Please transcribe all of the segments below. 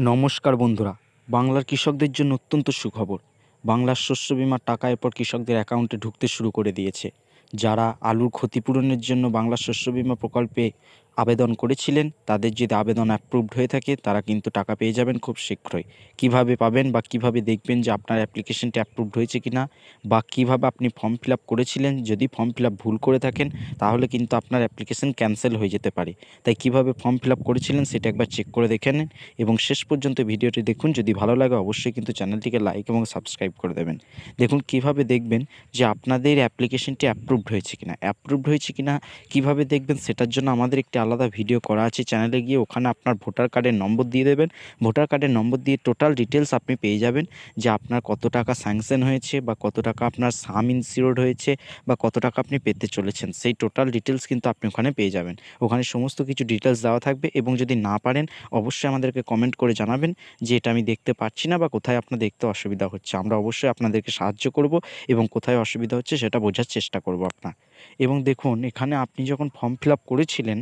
নমস্কার বন্ধুরা, বাংলার কৃষকদের জন্য অত্যন্ত সুখবর। বাংলার শস্য বিমার টাকা এরপর কৃষকদের অ্যাকাউন্টে ঢুকতে শুরু করে দিয়েছে। যারা আলুর ক্ষতিপূরণের জন্য বাংলার শস্য বিমা প্রকল্পে আবেদন করেছিলেন, তাদের যদি আবেদন অ্যাপ্রুভড হয়ে থাকে তারা কিন্তু টাকা পেয়ে যাবেন খুব শীঘ্রই। কিভাবে পাবেন বা কিভাবে দেখবেন যে আপনার অ্যাপ্লিকেশনটি অ্যাপ্রুভড হয়েছে কিনা, বা কিভাবে আপনি ফর্ম ফিল আপ করেছিলেন, যদি ফর্ম ফিল আপ ভুল করে থাকেন তাহলে কিন্তু আপনার অ্যাপ্লিকেশন ক্যান্সেল হয়ে যেতে পারে। তাই কিভাবে ফর্ম ফিল আপ করেছিলেন সেটা একবার চেক করে দেখে নিন এবং শেষ পর্যন্ত ভিডিওটি দেখুন। যদি ভালো লাগে অবশ্যই কিন্তু চ্যানেলটিকে লাইক এবং সাবস্ক্রাইব করে দেবেন। দেখুন কিভাবে দেখবেন যে আপনাদের অ্যাপ্লিকেশনটি অ্যাপ্রুভড হয়েছে কিনা। কিভাবে দেখবেন সেটার জন্য আমাদের একটি আলাদা ভিডিও করা আছে চ্যানেলে। গিয়ে ওখানে আপনার ভোটার কার্ডের নম্বর দিয়ে দেবেন। ভোটার কার্ডের নম্বর দিয়ে টোটাল ডিটেলস আপনি পেয়ে যাবেন, যে আপনার কত টাকা স্যাংশন হয়েছে বা কত টাকা আপনার সাম ইনসিওর্ড হয়েছে বা কত টাকা আপনি পেতে চলেছেন, সেই টোটাল ডিটেলস কিন্তু আপনি ওখানে পেয়ে যাবেন। ওখানে সমস্ত কিছু ডিটেলস দেওয়া থাকবে এবং যদি না পারেন অবশ্যই আমাদেরকে কমেন্ট করে জানাবেন যে এটা আমি দেখতে পাচ্ছি না বা কোথায় আপনার দেখতে অসুবিধা হচ্ছে। আমরা অবশ্যই আপনাদেরকে সাহায্য করব এবং কোথায় অসুবিধা হচ্ছে সেটা বোঝার চেষ্টা করব আপনার। এবং দেখুন এখানে আপনি যখন ফর্ম ফিল আপ করেছিলেন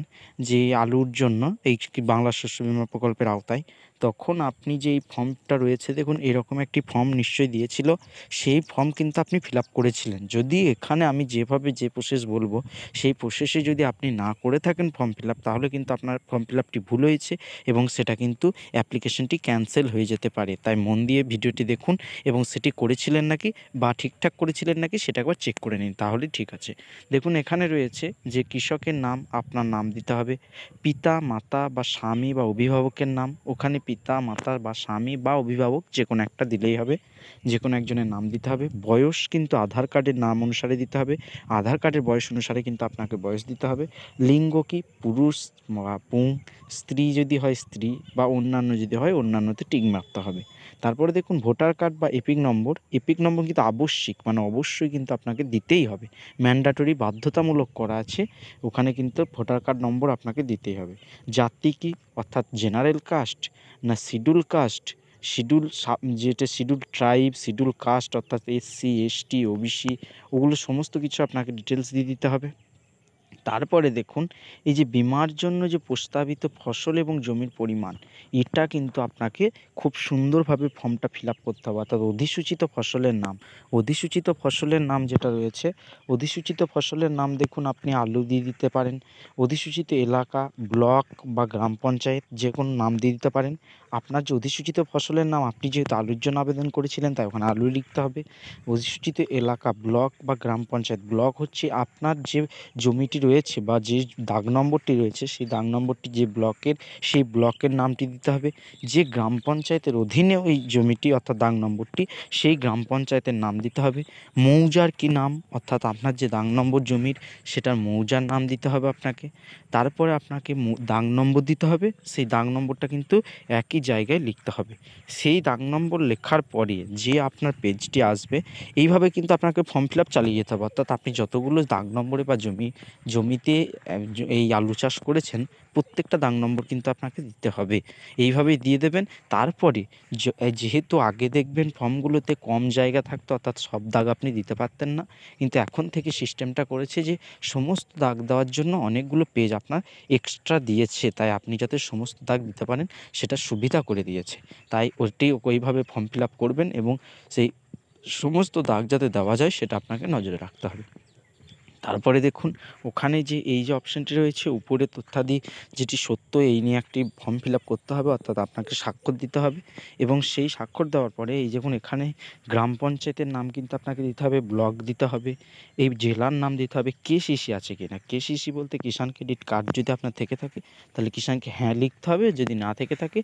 যে আলুর জন্য এই বাংলা শস্য বিমা প্রকল্পের আওতায়, তখন আপনি যে এই ফর্মটা রয়েছে দেখুন এরকম একটি ফর্ম নিশ্চয়ই দিয়েছিল। সেই ফর্ম কিন্তু আপনি ফিল আপ করেছিলেন। যদি এখানে আমি যেভাবে যে প্রসেস বলবো সেই প্রসেসে যদি আপনি না করে থাকেন ফর্ম ফিল আপ, তাহলে কিন্তু আপনার ফর্ম ফিল আপটি ভুল হয়েছে এবং সেটা কিন্তু অ্যাপ্লিকেশনটি ক্যান্সেল হয়ে যেতে পারে। তাই মন দিয়ে ভিডিওটি দেখুন এবং সেটি করেছিলেন নাকি বা ঠিকঠাক করেছিলেন নাকি সেটা একবার চেক করে নিন, তাহলেই ঠিক আছে। দেখুন এখানে রয়েছে যে কৃষকের নাম, আপনার নাম দিতে হবে। পিতা মাতা বা স্বামী বা অভিভাবকের নাম, ওখানে পিতা মাতা বা স্বামী বা অভিভাবক যে কোনো একটা দিলেই হবে, যে কোনো একজনের নাম দিতে হবে। বয়স কিন্তু আধার কার্ডের নাম অনুসারে দিতে হবে, আধার কার্ডের বয়স অনুসারে কিন্তু আপনাকে বয়স দিতে হবে। লিঙ্গ কি পুরুষ বা পুং, স্ত্রী যদি হয় স্ত্রী, বা অন্যান্য যদি হয় অন্যান্যতে টিক মারতে হবে। তারপরে দেখুন ভোটার কার্ড বা এপিক নম্বর কিন্তু আবশ্যিক, মানে অবশ্যই কিন্তু আপনাকে দিতেই হবে। ম্যান্ডেটরি, বাধ্যতামূলক করা আছে, ওখানে কিন্তু ভোটার কার্ড নম্বর আপনাকে দিতেই হবে। জাতি কি, অর্থাৎ জেনারেল কাস্ট না শিডিউল কাস্ট, যেটা শিডিউল ট্রাইব, শিডিউল কাস্ট অর্থাৎ এসসি এসটি ওবিসি, ওগুলো সমস্ত কিছু আপনাকে ডিটেলস দিয়ে দিতে হবে। তারপরে দেখুন এই যে বিমার জন্য যে প্রস্তাবিত ফসল এবং জমির পরিমাণ, এটা কিন্তু আপনাকে খুব সুন্দরভাবে ফর্মটা ফিল আপ করতে হবে। অর্থাৎ অধিসূচিত ফসলের নাম যেটা রয়েছে, অধিসূচিত ফসলের নাম দেখুন আপনি আলু দিয়ে দিতে পারেন। অধিসূচিত এলাকা, ব্লক বা গ্রাম পঞ্চায়েত যে কোনো নাম দিয়ে দিতে পারেন। আপনার যে অধিসূচিত ফসলের নাম, আপনি যেহেতু আলুর জন্য আবেদন করেছিলেন তাই ওখানে আলু লিখতে হবে। অধিসূচিত এলাকা, ব্লক বা গ্রাম পঞ্চায়েত, ব্লক হচ্ছে আপনার যে জমিটি রয়েছে বা যে দাগ নম্বরটি রয়েছে সেই দাগ নম্বরটি যে ব্লকের, সেই ব্লকের নামটি দিতে হবে। যে গ্রাম পঞ্চায়েতের অধীনে ওই জমিটি অর্থাৎ দাগ নম্বরটি, সেই গ্রাম পঞ্চায়েতের নাম দিতে হবে। মৌজার কি নাম, অর্থাৎ আপনার যে দাগ নম্বর জমির সেটার মৌজার নাম দিতে হবে আপনাকে। তারপরে আপনাকে দাগ নম্বর দিতে হবে, সেই দাগ নম্বরটা কিন্তু একই জায়গায় লিখতে হবে। সেই দাগ নম্বর লেখার পরে যে আপনার পেজটি আসবে, এইভাবে কিন্তু আপনাকে ফর্ম ফিল আপ চালিয়ে যেতে হবে। অর্থাৎ আপনি যতগুলো দাগ নম্বরে বা জমিতে এই আলু চাষ করেছেন প্রত্যেকটা দাগ নম্বর কিন্তু আপনাকে দিতে হবে। এইভাবেই দিয়ে দেবেন। তারপরে যেহেতু আগে দেখবেন ফর্মগুলোতে কম জায়গা থাকতো, অর্থাৎ সব দাগ আপনি দিতে পারতেন না, কিন্তু এখন থেকে সিস্টেমটা করেছে যে সমস্ত দাগ দেওয়ার জন্য অনেকগুলো পেজ আপনার এক্সট্রা দিয়েছে, তাই আপনি যাতে সমস্ত দাগ দিতে পারেন সেটা সুবিধা করে দিয়েছে। তাই ওইভাবে ফর্ম ফিল আপ করবেন এবং সেই সমস্ত দাগ যাতে দেওয়া যায় সেটা আপনাকে নজরে রাখতে হবে। তারপরে দেখুন ওখানে যে এই যে অপশানটি রয়েছে উপরে তথ্যাদি যেটি সত্য, এই নিয়ে একটি ফর্ম ফিল আপ করতে হবে, অর্থাৎ আপনাকে স্বাক্ষর দিতে হবে। এবং সেই স্বাক্ষর দেওয়ার পরে এই দেখুন এখানে গ্রাম পঞ্চায়েতের নাম কিন্তু আপনাকে দিতে হবে, ব্লক দিতে হবে, এই জেলার নাম দিতে হবে, কেসিসি আছে কিনা। কেসিসি বলতে কিষাণ ক্রেডিট কার্ড যদি আপনার থেকে থাকে তাহলে কিষাণকে হ্যাঁ লিখতে হবে, যদি না থেকে থাকে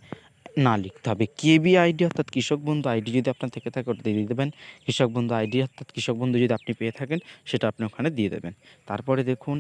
না লিখতে হবে। কেবি আইডি অর্থাৎ কৃষক বন্ধু আইডি যদি আপনার থেকে থাকে ওটা দিয়ে দেবেন। কৃষক বন্ধু আইডি অর্থাৎ কৃষক বন্ধু যদি আপনি পেয়ে থাকেন সেটা আপনি ওখানে দিয়ে দেবেন। তারপরে দেখুন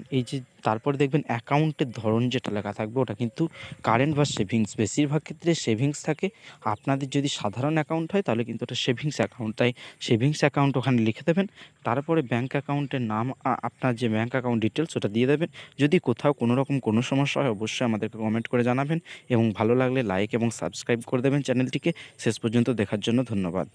তারপরে দেখবেন অ্যাকাউন্টের ধরন যেটা লেখা থাকবে ওটা কিন্তু কারেন্ট বা সেভিংস, বেশিরভাগ ক্ষেত্রে সেভিংস থাকে। আপনাদের যদি সাধারণ অ্যাকাউন্ট হয় তাহলে কিন্তু ওটা সেভিংস অ্যাকাউন্ট, তাই সেভিংস অ্যাকাউন্ট ওখানে লিখে দেবেন। তারপরে ব্যাঙ্ক অ্যাকাউন্টের নাম, আপনার যে ব্যাঙ্ক অ্যাকাউন্ট ডিটেলস ওটা দিয়ে দেবেন। যদি কোথাও কোনো রকম কোনো সমস্যা হয় অবশ্যই আমাদেরকে কমেন্ট করে জানাবেন এবং ভালো লাগলে লাইক এবং সাবস্ক্রাইব করে দেবেন চ্যানেলটিকে। শেষ পর্যন্ত দেখার জন্য ধন্যবাদ।